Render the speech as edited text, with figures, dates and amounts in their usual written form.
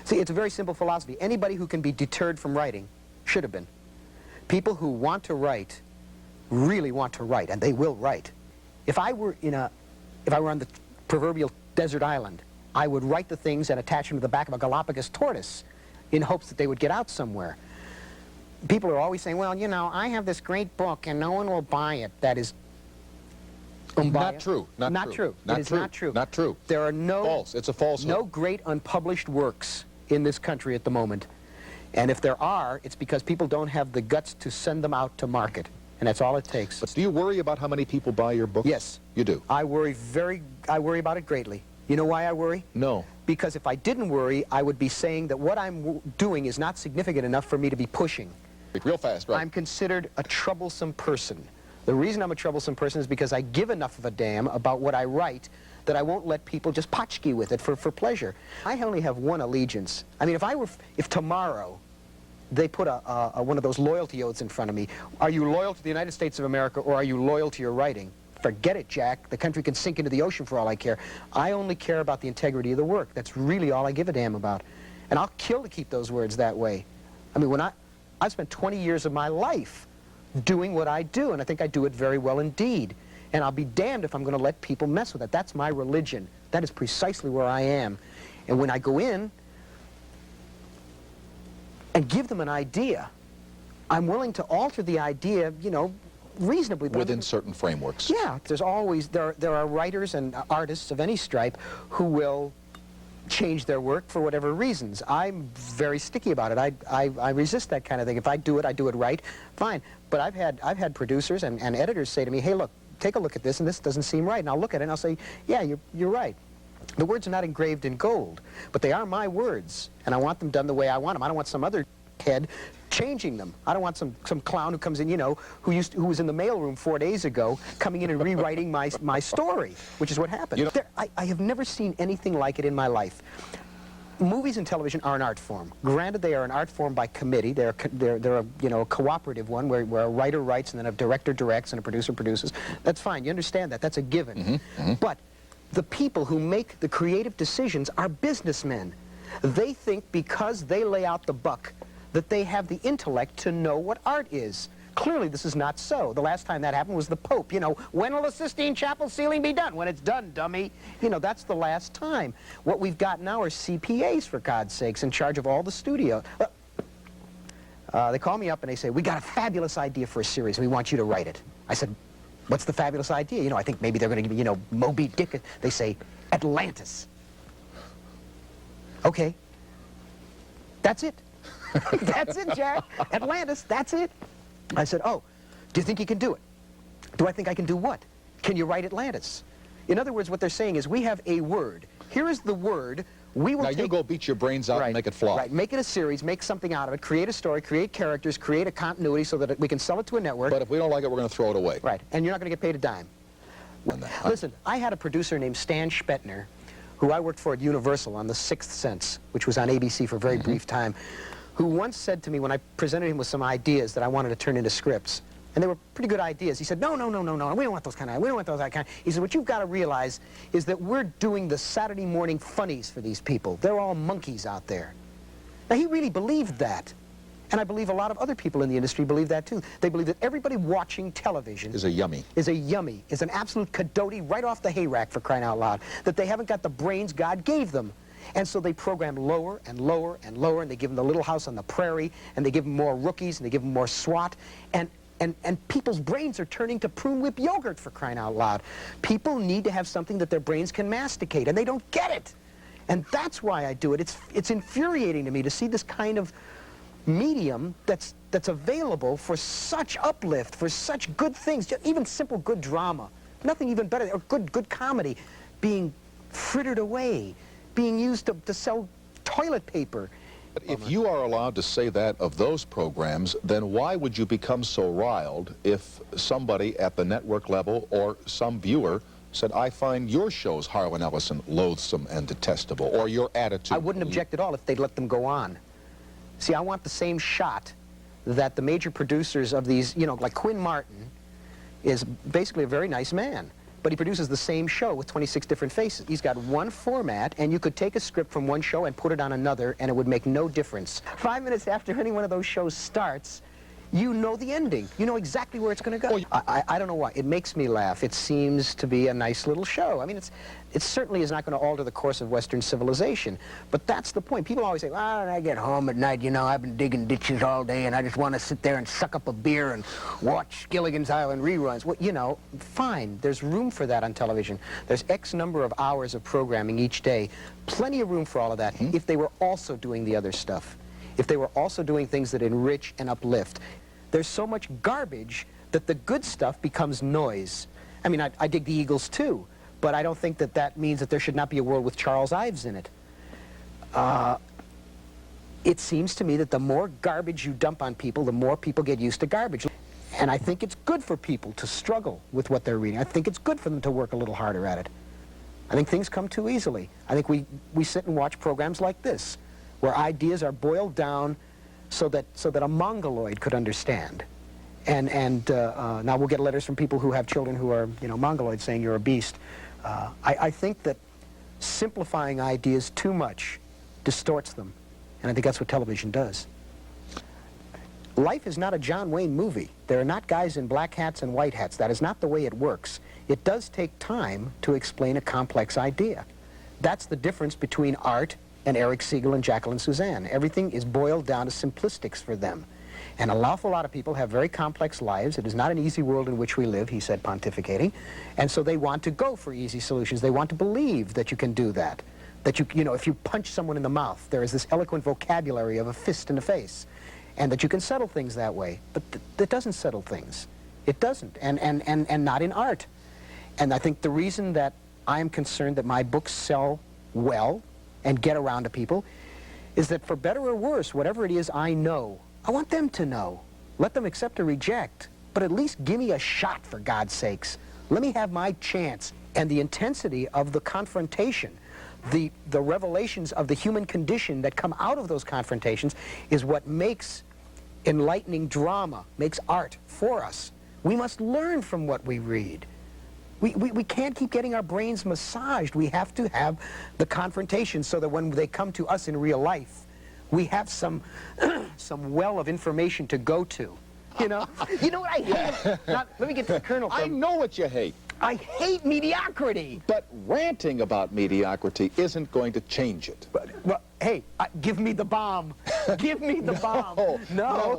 See, it's a very simple philosophy. Anybody who can be deterred from writing should have been. People who want to write really want to write, and they will write. If I were on the proverbial desert island, I would write the things and attach them to the back of a Galapagos tortoise in hopes that they would get out somewhere. People are always saying, well, you know, I have this great book and no one will buy it. That is not true. Not true. It is not true. Not true. There are no... False. It's a falsehood. No great unpublished works in this country at the moment. And if there are, it's because people don't have the guts to send them out to market. And that's all it takes. But do you worry about how many people buy your book? Yes. You do? I worry about it greatly. You know why I worry? No. Because if I didn't worry, I would be saying that what I'm doing is not significant enough for me to be pushing. Real fast, right? I'm considered a troublesome person. The reason I'm a troublesome person is because I give enough of a damn about what I write that I won't let people just potchkey with it for pleasure. I only have one allegiance. I mean, if tomorrow they put one of those loyalty oaths in front of me, are you loyal to the United States of America or are you loyal to your writing? Forget it, Jack. The country can sink into the ocean for all I care. I only care about the integrity of the work. That's really all I give a damn about. And I'll kill to keep those words that way. I mean, I've spent 20 years of my life doing what I do, and I think I do it very well indeed. And I'll be damned if I'm going to let people mess with it. That's my religion. That is precisely where I am. And when I go in and give them an idea, I'm willing to alter the idea, you know, reasonably. Within certain frameworks. Yeah, there's always, there are writers and artists of any stripe who will change their work for whatever reasons. I'm very sticky about it. I resist that kind of thing. If I do it right, fine. But I've had producers and editors say to me, hey, look, take a look at this, and this doesn't seem right. And I'll look at it and I'll say, yeah, you're right. The words are not engraved in gold, but they are my words, and I want them done the way I want them. I don't want some other head changing them. I don't want some clown who comes in, you know, who was in the mailroom 4 days ago, coming in and rewriting my story, which is what happened. You know, I have never seen anything like it in my life. Movies and television are an art form. Granted, they are an art form by committee. They're a, you know, a cooperative one where a writer writes and then a director directs and a producer produces. That's fine. You understand that. That's a given. But the people who make the creative decisions are businessmen. They think because they lay out the buck that they have the intellect to know what art is. Clearly, this is not so. The last time that happened was the Pope. You know, when will the Sistine Chapel ceiling be done? When it's done, dummy. You know, that's the last time. What we've got now are CPAs, for God's sakes, in charge of all the studio. They call me up and they say, we got a fabulous idea for a series. We want you to write it. I said, what's the fabulous idea? You know, I think maybe they're going to give me, you know, Moby Dick. They say, Atlantis. Okay. That's it. That's it, Jack. Atlantis, that's it. I said, oh, do you think you can do it? Do I think I can do what? Can you write Atlantis? In other words, what they're saying is we have a word. Here is the word. We will you go beat your brains out and make it fly. Right, make it a series, make something out of it, create a story, create characters, create a continuity so that we can sell it to a network. But if we don't like it, we're going to throw it away. Right, and you're not going to get paid a dime. Listen, I had a producer named Stan Spetner, who I worked for at Universal on The Sixth Sense, which was on ABC for a very brief time, who once said to me when I presented him with some ideas that I wanted to turn into scripts, and they were pretty good ideas. He said, no, we don't want those kind of, we don't want those kind. He said, what you've got to realize is that we're doing the Saturday morning funnies for these people. They're all monkeys out there. Now, he really believed that. And I believe a lot of other people in the industry believe that, too. They believe that everybody watching television is a yummy. Is an absolute cadoti right off the hayrack, for crying out loud, that they haven't got the brains God gave them. And so they program lower and lower and lower, and they give them the Little House on the Prairie, and they give them more Rookies, and they give them more SWAT, and people's brains are turning to prune whip yogurt, for crying out loud. People need to have something that their brains can masticate, and they don't get it. And that's why I do it. It's infuriating to me to see this kind of medium that's available for such uplift, for such good things, just even simple good drama, nothing even better, or good comedy, being frittered away, being used to sell toilet paper. But if you are allowed to say that of those programs, then why would you become so riled if somebody at the network level or some viewer said, I find your shows, Harlan Ellison, loathsome and detestable, or your attitude? I wouldn't object at all if they'd let them go on. See, I want the same shot that the major producers of these, you know, like Quinn Martin is basically a very nice man. but he produces the same show with 26 different faces. He's got one format, and you could take a script from one show and put it on another, and it would make no difference. 5 minutes after any one of those shows starts, you know the ending. You know exactly where it's going to go. I don't know why. It makes me laugh. It seems to be a nice little show. I mean, it certainly is not going to alter the course of Western civilization. But that's the point. People always say, well, when I get home at night, you know, I've been digging ditches all day, and I just want to sit there and suck up a beer and watch Gilligan's Island reruns. Well, you know, fine. There's room for that on television. There's X number of hours of programming each day. Plenty of room for all of that if they were also doing the other stuff. If they were also doing things that enrich and uplift. There's so much garbage that the good stuff becomes noise. I mean, I dig the Eagles too, but I don't think that that means that there should not be a world with Charles Ives in it. It seems to me that the more garbage you dump on people, the more people get used to garbage. And I think it's good for people to struggle with what they're reading. I think it's good for them to work a little harder at it. I think things come too easily. I think we sit and watch programs like this, where ideas are boiled down so that a mongoloid could understand. And now we'll get letters from people who have children who are, you know, mongoloids saying you're a beast. I think that simplifying ideas too much distorts them, and I think that's what television does. Life is not a John Wayne movie. There are not guys in black hats and white hats. That is not the way it works. It does take time to explain a complex idea. That's the difference between art and Eric Siegel and Jacqueline Suzanne. Everything is boiled down to simplistics for them. And an awful lot of people have very complex lives. It is not an easy world in which we live, he said, pontificating. And so they want to go for easy solutions. They want to believe that you can do that. That you know, if you punch someone in the mouth, there is this eloquent vocabulary of a fist in the face. And that you can settle things that way. But that doesn't settle things. It doesn't. And not in art. And I think the reason that I am concerned that my books sell well and get around to people is that, for better or worse, whatever it is I know, I want them to know. Let them accept or reject, but at least give me a shot, for God's sakes. Let me have my chance. And the intensity of the confrontation, the revelations of the human condition that come out of those confrontations is what makes enlightening drama, makes art for us. We must learn from what we read. We can't keep getting our brains massaged. We have to have the confrontation so that when they come to us in real life, we have some well of information to go to. You know? You know what I hate? Now, let me get to the kernel. I know what you hate. I hate mediocrity. But ranting about mediocrity isn't going to change it. Well, hey, give me the bomb. Give me the bomb. No.